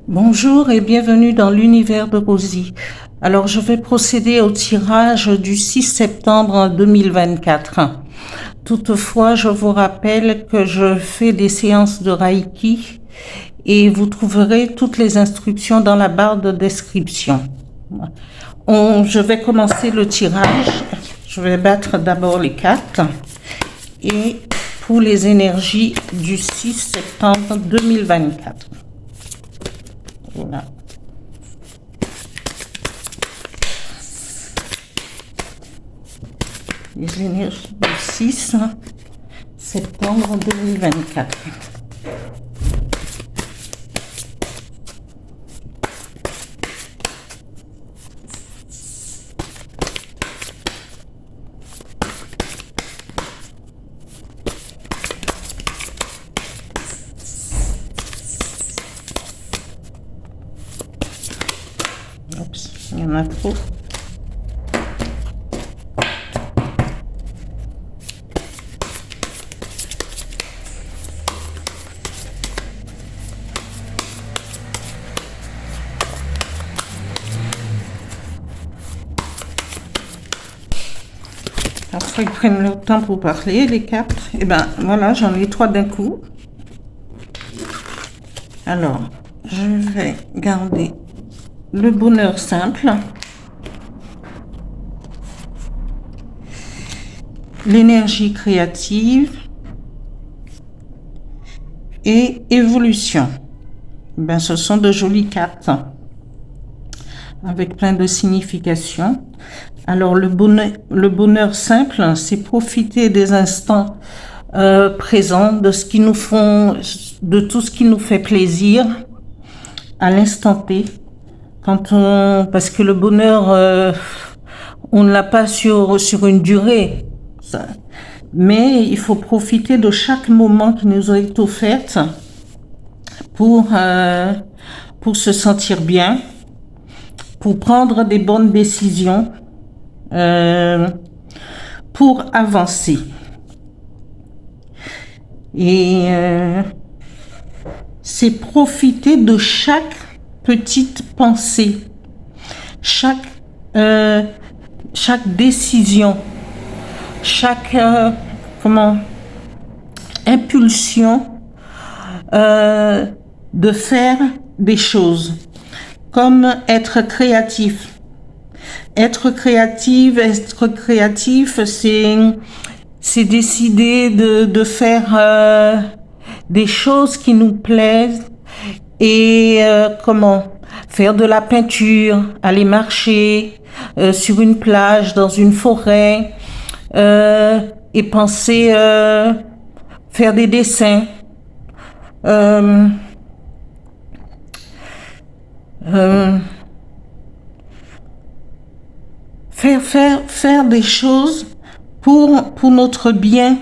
Bonjour et bienvenue dans l'univers de Rosie. Alors, je vais procéder au tirage du 6 septembre 2024. Toutefois, je vous rappelle que je fais des séances de Reiki et vous trouverez toutes les instructions dans la barre de description. Je vais commencer le tirage. Je vais battre d'abord les cartes et pour les énergies du 6 septembre 2024. Voilà. Les énergies du 6 septembre 2024. Oups, il y en a trop. Parfois, ils prennent leur temps pour parler, les cartes. Et ben voilà, j'en ai 3 d'un coup. Alors, je vais garder le bonheur simple, l'énergie créative et évolution. Ben, ce sont de jolies cartes avec plein de significations. Alors, le bonheur simple, c'est profiter des instants présents, de ce qui nous font, de tout ce qui nous fait plaisir à l'instant T. Parce que le bonheur, on ne l'a pas sur une durée. Mais il faut profiter de chaque moment qui nous est offert pour se sentir bien, pour prendre des bonnes décisions, pour avancer. Et c'est profiter de chaque petite pensée, chaque décision, chaque impulsion de faire des choses, comme être créatif. Être créatif, c'est décider de faire des choses qui nous plaisent et faire de la peinture, aller marcher sur une plage, dans une forêt et penser faire des dessins. Faire des choses pour notre bien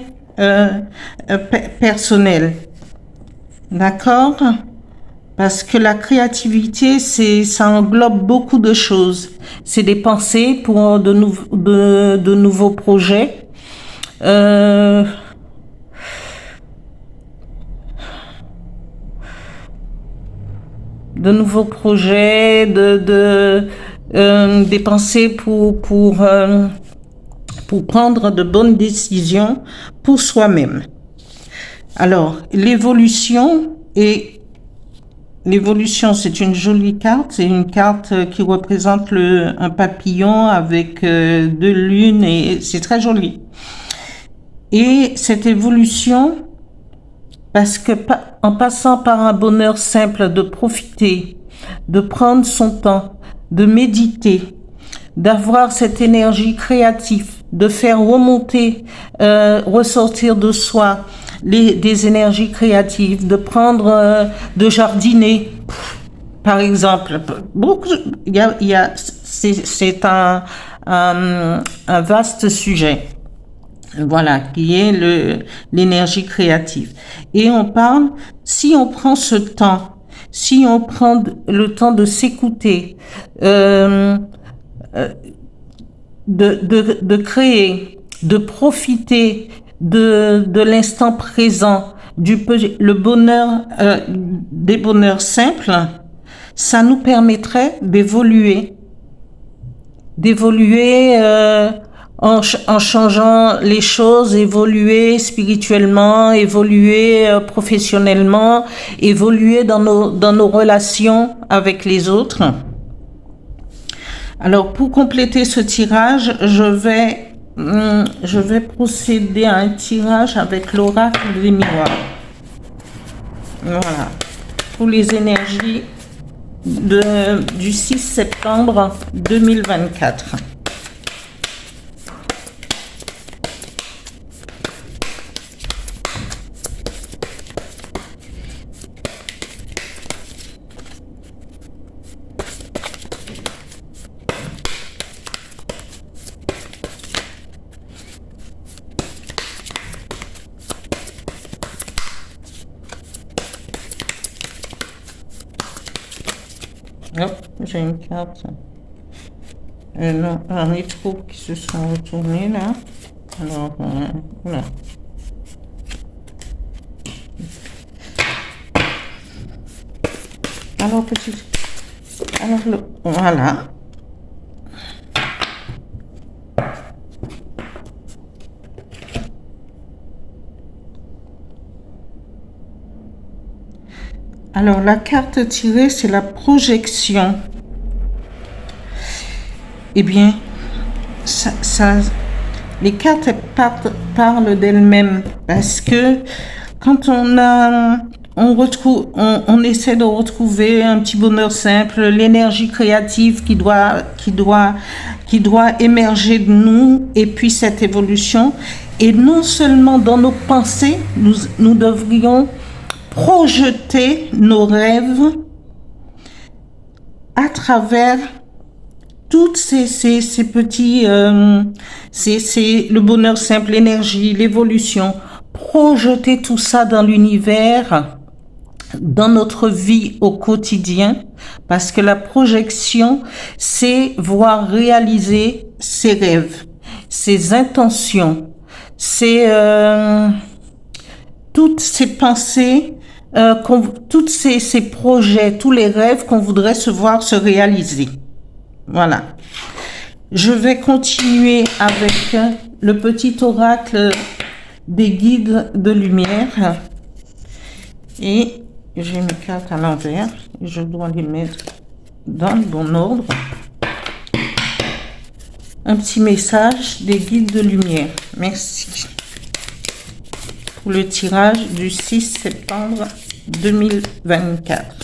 personnel. D'accord? Parce que la créativité, ça englobe beaucoup de choses. C'est des pensées pour de nouveaux projets. Des pensées pour prendre de bonnes décisions pour soi-même. Alors, l'évolution, c'est une jolie carte. C'est une carte qui représente un papillon avec 2 lunes et c'est très joli. Et cette évolution, parce que en passant par un bonheur simple de profiter, de prendre son temps, de méditer, d'avoir cette énergie créative, de faire remonter, ressortir de soi des énergies créatives, de prendre, de jardiner, par exemple. C'est un vaste sujet. Voilà, qui est l'énergie créative. Et on parle, si on prend ce temps, si on prend le temps de s'écouter, de créer, de profiter de l'instant présent, le bonheur, des bonheurs simples, ça nous permettrait d'évoluer en changeant les choses, évoluer spirituellement, évoluer professionnellement, évoluer dans nos relations avec les autres. Alors, pour compléter ce tirage, je vais procéder à un tirage avec l'oracle des miroirs. Voilà. Pour les énergies du 6 septembre 2024. Hop, j'ai une carte. Non, j'en ai trop qui se sont retournés là. Alors, voilà. Alors, voilà. Alors, la carte tirée, c'est la projection. Eh bien, les cartes parlent d'elles-mêmes parce que quand on essaie de retrouver un petit bonheur simple, l'énergie créative qui doit émerger de nous, et puis cette évolution. Et non seulement dans nos pensées, nous devrions projeter nos rêves à travers toutes ces petits, c'est le bonheur simple, l'énergie, l'évolution. Projeter tout ça dans l'univers, dans notre vie au quotidien, parce que la projection, c'est voir réaliser ses rêves, ses intentions, toutes ces pensées, tous ces projets, tous les rêves qu'on voudrait se voir se réaliser. Voilà. Je vais continuer avec le petit oracle des guides de lumière. Et j'ai mes cartes à l'envers. Je dois les mettre dans le bon ordre. Un petit message des guides de lumière. Merci. Pour le tirage du 6 septembre 2024.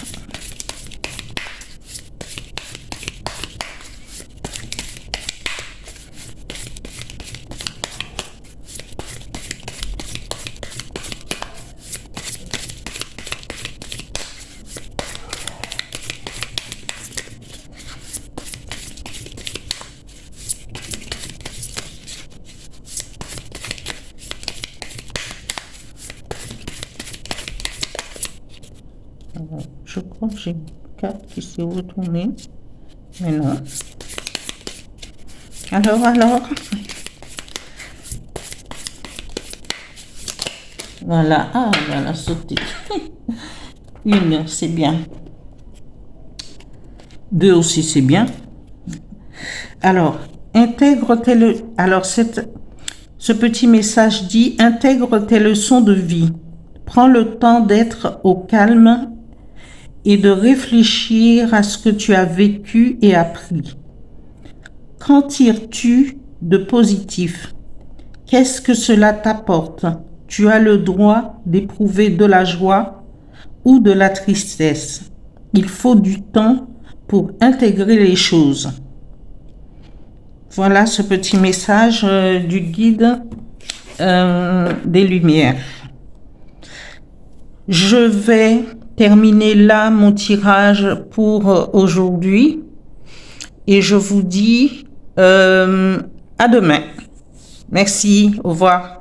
Je crois que j'ai une carte qui s'est retournée, mais non. Alors. Voilà, elle a sauté. Une, c'est bien. Deux aussi, c'est bien. Alors, ce petit message dit, intègre tes leçons de vie. Prends le temps d'être au calme et de réfléchir à ce que tu as vécu et appris. Qu'en tires-tu de positif? Qu'est-ce que cela t'apporte? Tu as le droit d'éprouver de la joie ou de la tristesse. Il faut du temps pour intégrer les choses. Voilà ce petit message du guide des lumières. Je vais terminer là mon tirage pour aujourd'hui et je vous dis à demain. Merci, au revoir.